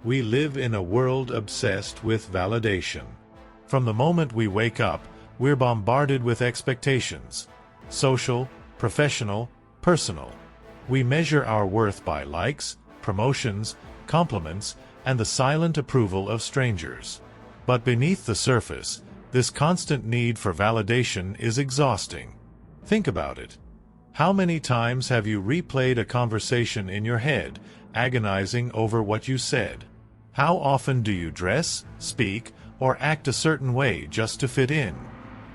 We live in a world obsessed with validation. From the moment we wake up, we're bombarded with expectations. Social, professional, personal. We measure our worth by likes, promotions, compliments, and the silent approval of strangers. But beneath the surface, this constant need for validation is exhausting. Think about it. How many times have you replayed a conversation in your head, agonizing over what you said? How often do you dress, speak, or act a certain way just to fit in?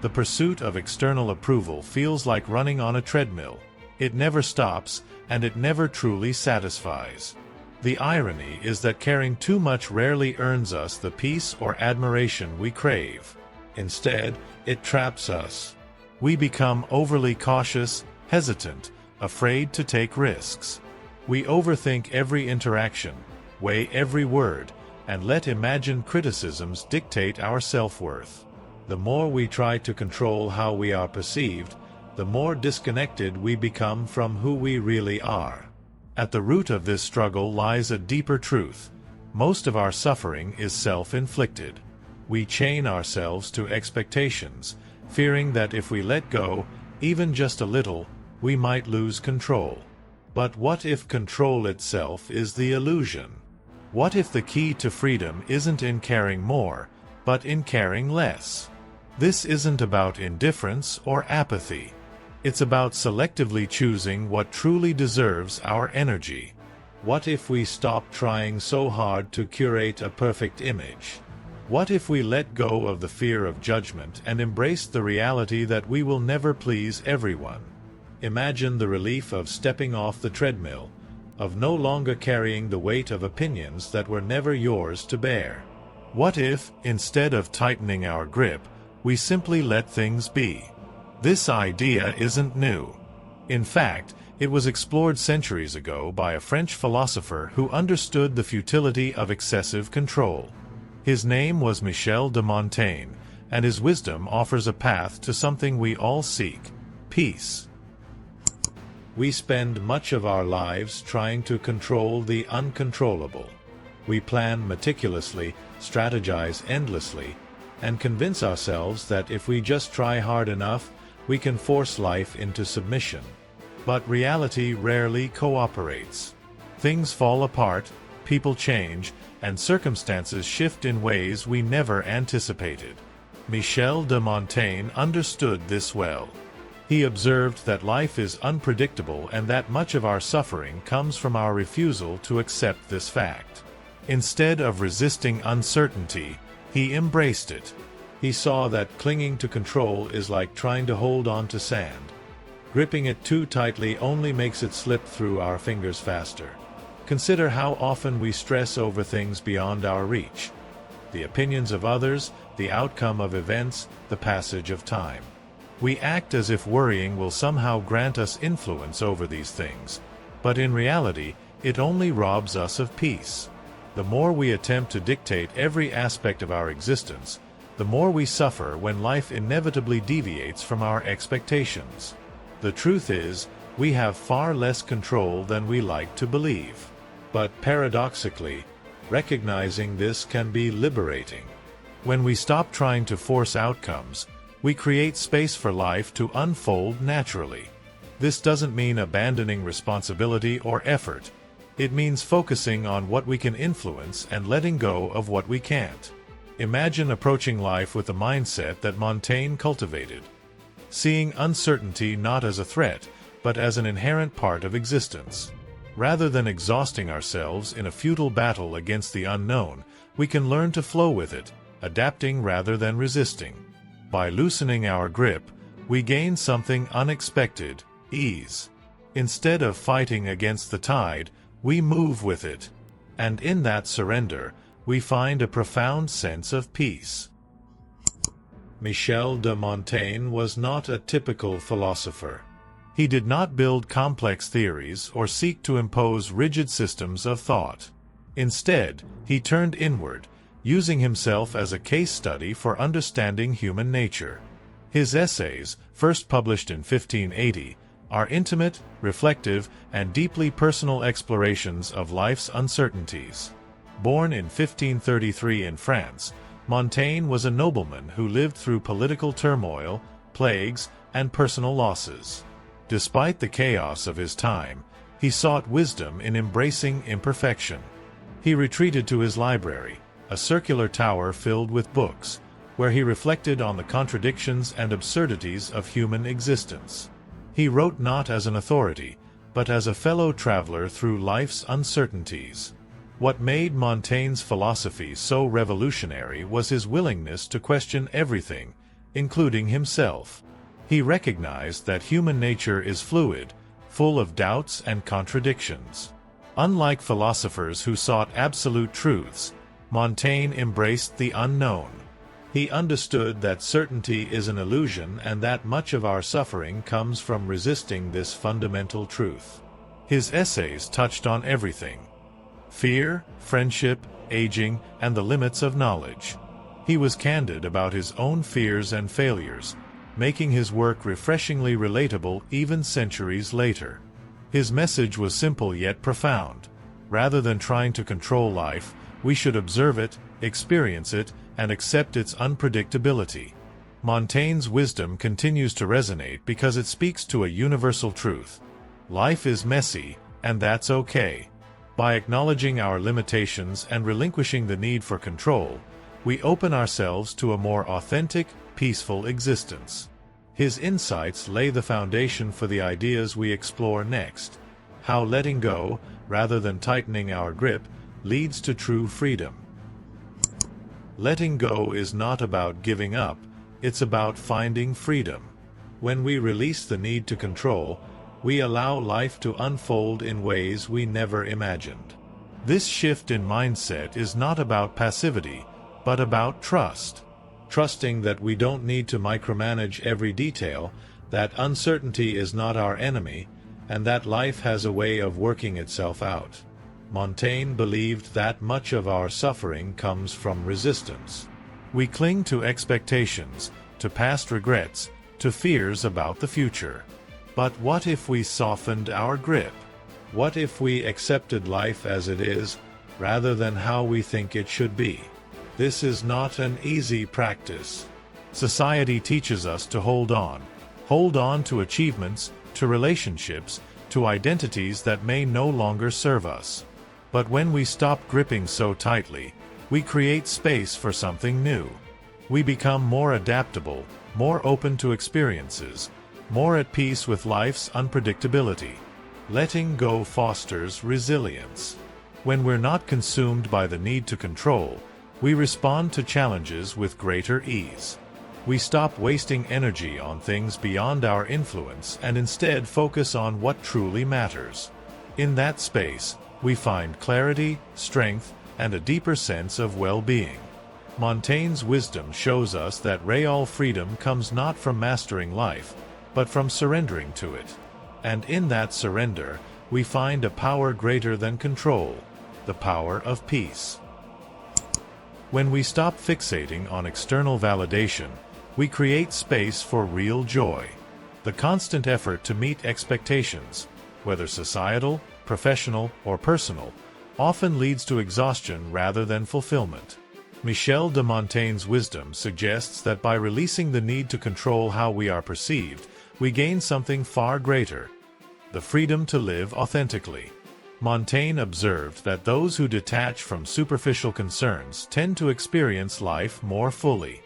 The pursuit of external approval feels like running on a treadmill. It never stops, and it never truly satisfies. The irony is that caring too much rarely earns us the peace or admiration we crave. Instead, it traps us. We become overly cautious, hesitant, afraid to take risks. We overthink every interaction, weigh every word, and let imagined criticisms dictate our self-worth. The more we try to control how we are perceived, the more disconnected we become from who we really are. At the root of this struggle lies a deeper truth. Most of our suffering is self-inflicted. We chain ourselves to expectations, fearing that if we let go, even just a little, we might lose control. But what if control itself is the illusion? What if the key to freedom isn't in caring more, but in caring less? This isn't about indifference or apathy. It's about selectively choosing what truly deserves our energy. What if we stop trying so hard to curate a perfect image? What if we let go of the fear of judgment and embraced the reality that we will never please everyone? Imagine the relief of stepping off the treadmill, of no longer carrying the weight of opinions that were never yours to bear. What if, instead of tightening our grip, we simply let things be? This idea isn't new. In fact, it was explored centuries ago by a French philosopher who understood the futility of excessive control. His name was Michel de Montaigne, and his wisdom offers a path to something we all seek: peace. We spend much of our lives trying to control the uncontrollable. We plan meticulously, strategize endlessly, and convince ourselves that if we just try hard enough, we can force life into submission. But reality rarely cooperates. Things fall apart, people change, and circumstances shift in ways we never anticipated. Michel de Montaigne understood this well. He observed that life is unpredictable and that much of our suffering comes from our refusal to accept this fact. Instead of resisting uncertainty, he embraced it. He saw that clinging to control is like trying to hold on to sand. Gripping it too tightly only makes it slip through our fingers faster. Consider how often we stress over things beyond our reach. The opinions of others, the outcome of events, the passage of time. We act as if worrying will somehow grant us influence over these things, but in reality, it only robs us of peace. The more we attempt to dictate every aspect of our existence, the more we suffer when life inevitably deviates from our expectations. The truth is, we have far less control than we like to believe. But paradoxically, recognizing this can be liberating. When we stop trying to force outcomes, we create space for life to unfold naturally. This doesn't mean abandoning responsibility or effort. It means focusing on what we can influence and letting go of what we can't. Imagine approaching life with the mindset that Montaigne cultivated, seeing uncertainty not as a threat, but as an inherent part of existence. Rather than exhausting ourselves in a futile battle against the unknown, we can learn to flow with it, adapting rather than resisting. By loosening our grip, we gain something unexpected: ease. Instead of fighting against the tide, we move with it. And in that surrender, we find a profound sense of peace. Michel de Montaigne was not a typical philosopher. He did not build complex theories or seek to impose rigid systems of thought. Instead, he turned inward, using himself as a case study for understanding human nature. His essays, first published in 1580, are intimate, reflective, and deeply personal explorations of life's uncertainties. Born in 1533 in France, Montaigne was a nobleman who lived through political turmoil, plagues, and personal losses. Despite the chaos of his time, he sought wisdom in embracing imperfection. He retreated to his library, a circular tower filled with books, where he reflected on the contradictions and absurdities of human existence. He wrote not as an authority, but as a fellow traveler through life's uncertainties. What made Montaigne's philosophy so revolutionary was his willingness to question everything, including himself. He recognized that human nature is fluid, full of doubts and contradictions. Unlike philosophers who sought absolute truths, Montaigne embraced the unknown. He understood that certainty is an illusion and that much of our suffering comes from resisting this fundamental truth. His essays touched on everything: fear, friendship, aging, and the limits of knowledge. He was candid about his own fears and failures, making his work refreshingly relatable even centuries later. His message was simple yet profound. Rather than trying to control life, we should observe it, experience it, and accept its unpredictability. Montaigne's wisdom continues to resonate because it speaks to a universal truth. Life is messy, and that's okay. By acknowledging our limitations and relinquishing the need for control, we open ourselves to a more authentic, peaceful existence. His insights lay the foundation for the ideas we explore next: how letting go, rather than tightening our grip, leads to true freedom. Letting go is not about giving up, it's about finding freedom. When we release the need to control, we allow life to unfold in ways we never imagined. This shift in mindset is not about passivity, but about trust. Trusting that we don't need to micromanage every detail, that uncertainty is not our enemy, and that life has a way of working itself out. Montaigne believed that much of our suffering comes from resistance. We cling to expectations, to past regrets, to fears about the future. But what if we softened our grip? What if we accepted life as it is, rather than how we think it should be? This is not an easy practice. Society teaches us to hold on to achievements, to relationships, to identities that may no longer serve us. But when we stop gripping so tightly, we create space for something new. We become more adaptable, more open to experiences, more at peace with life's unpredictability. Letting go fosters resilience. When we're not consumed by the need to control, we respond to challenges with greater ease. We stop wasting energy on things beyond our influence and instead focus on what truly matters. In that space, we find clarity, strength, and a deeper sense of well-being. Montaigne's wisdom shows us that real freedom comes not from mastering life, but from surrendering to it. And in that surrender, we find a power greater than control, the power of peace. When we stop fixating on external validation, we create space for real joy. The constant effort to meet expectations, whether societal, professional, or personal, often leads to exhaustion rather than fulfillment. Michel de Montaigne's wisdom suggests that by releasing the need to control how we are perceived, we gain something far greater: the freedom to live authentically. Montaigne observed that those who detach from superficial concerns tend to experience life more fully.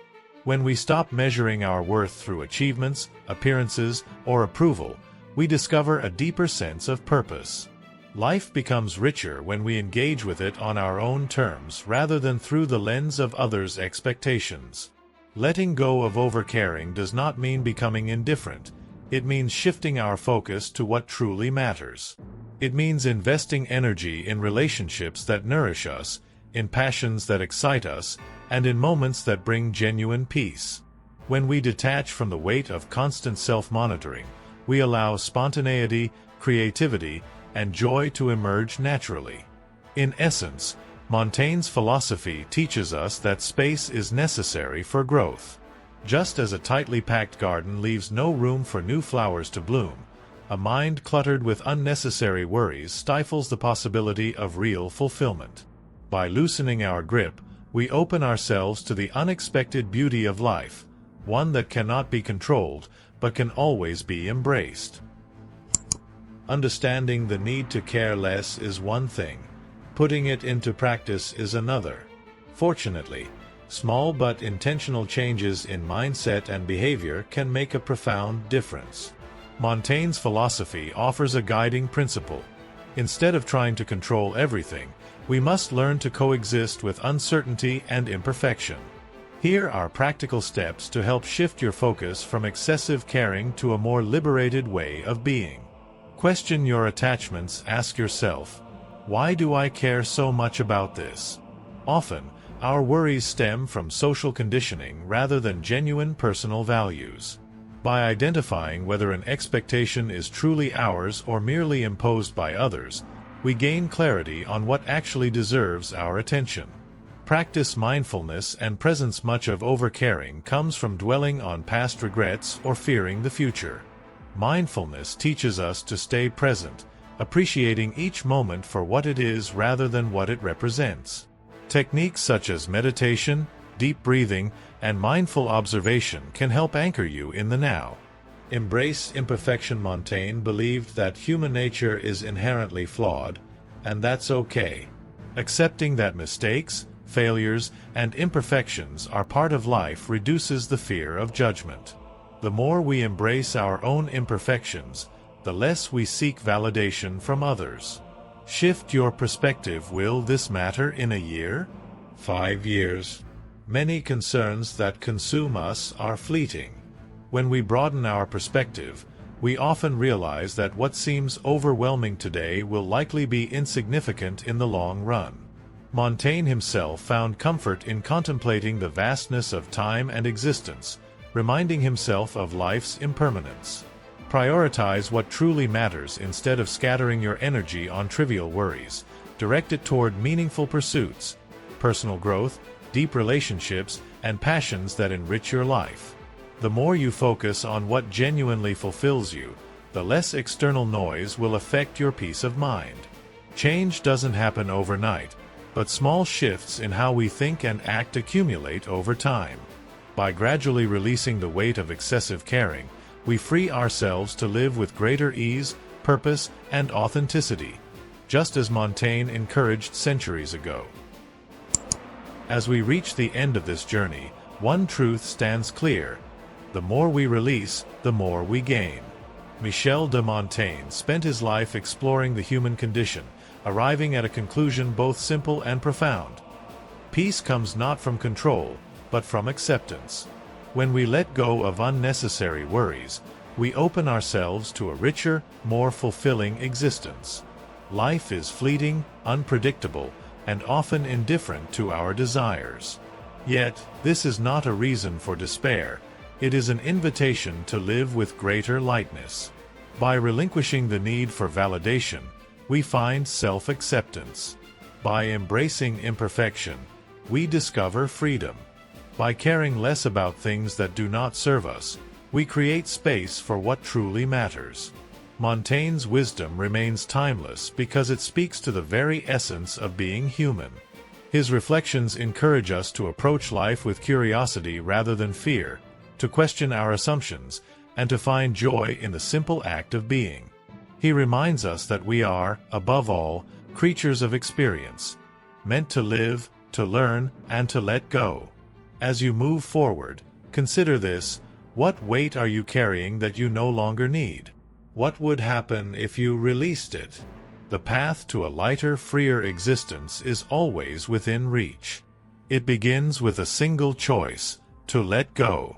When we stop measuring our worth through achievements, appearances, or approval, we discover a deeper sense of purpose. Life becomes richer when we engage with it on our own terms rather than through the lens of others' expectations. Letting go of overcaring does not mean becoming indifferent. It means shifting our focus to what truly matters. It means investing energy in relationships that nourish us, in passions that excite us, and in moments that bring genuine peace. When we detach from the weight of constant self-monitoring, we allow spontaneity, creativity, and joy to emerge naturally. In essence, Montaigne's philosophy teaches us that space is necessary for growth. Just as a tightly packed garden leaves no room for new flowers to bloom, a mind cluttered with unnecessary worries stifles the possibility of real fulfillment. By loosening our grip, we open ourselves to the unexpected beauty of life, one that cannot be controlled, but can always be embraced. Understanding the need to care less is one thing. Putting it into practice is another. Fortunately, small but intentional changes in mindset and behavior can make a profound difference. Montaigne's philosophy offers a guiding principle. Instead of trying to control everything, we must learn to coexist with uncertainty and imperfection. Here are practical steps to help shift your focus from excessive caring to a more liberated way of being. Question your attachments. Ask yourself, why do I care so much about this? Often, our worries stem from social conditioning rather than genuine personal values. By identifying whether an expectation is truly ours or merely imposed by others, we gain clarity on what actually deserves our attention. Practice mindfulness and presence. Much of overcaring comes from dwelling on past regrets or fearing the future. Mindfulness teaches us to stay present, appreciating each moment for what it is rather than what it represents. Techniques such as meditation, deep breathing, and mindful observation can help anchor you in the now. Embrace imperfection. Montaigne believed that human nature is inherently flawed, and that's okay. Accepting that mistakes, failures, and imperfections are part of life reduces the fear of judgment. The more we embrace our own imperfections, the less we seek validation from others. Shift your perspective. Will this matter in a year? 5 years? Many concerns that consume us are fleeting. When we broaden our perspective, we often realize that what seems overwhelming today will likely be insignificant in the long run. Montaigne himself found comfort in contemplating the vastness of time and existence, reminding himself of life's impermanence. Prioritize what truly matters instead of scattering your energy on trivial worries. Direct it toward meaningful pursuits, personal growth, deep relationships, and passions that enrich your life. The more you focus on what genuinely fulfills you, the less external noise will affect your peace of mind. Change doesn't happen overnight, but small shifts in how we think and act accumulate over time. By gradually releasing the weight of excessive caring, we free ourselves to live with greater ease, purpose, and authenticity, just as Montaigne encouraged centuries ago. As we reach the end of this journey, one truth stands clear: the more we release, the more we gain. Michel de Montaigne spent his life exploring the human condition, arriving at a conclusion both simple and profound. Peace comes not from control, but from acceptance. When we let go of unnecessary worries, we open ourselves to a richer, more fulfilling existence. Life is fleeting, unpredictable, and often indifferent to our desires. Yet, this is not a reason for despair. It is an invitation to live with greater lightness. By relinquishing the need for validation, we find self-acceptance. By embracing imperfection, we discover freedom. By caring less about things that do not serve us, we create space for what truly matters. Montaigne's wisdom remains timeless because it speaks to the very essence of being human. His reflections encourage us to approach life with curiosity rather than fear, to question our assumptions, and to find joy in the simple act of being. He reminds us that we are, above all, creatures of experience, meant to live, to learn, and to let go. As you move forward, consider this: what weight are you carrying that you no longer need? What would happen if you released it? The path to a lighter, freer existence is always within reach. It begins with a single choice: to let go.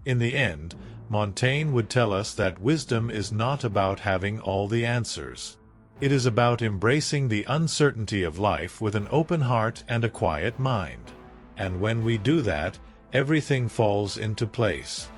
In the end, Montaigne would tell us that wisdom is not about having all the answers. It is about embracing the uncertainty of life with an open heart and a quiet mind. And when we do that, everything falls into place.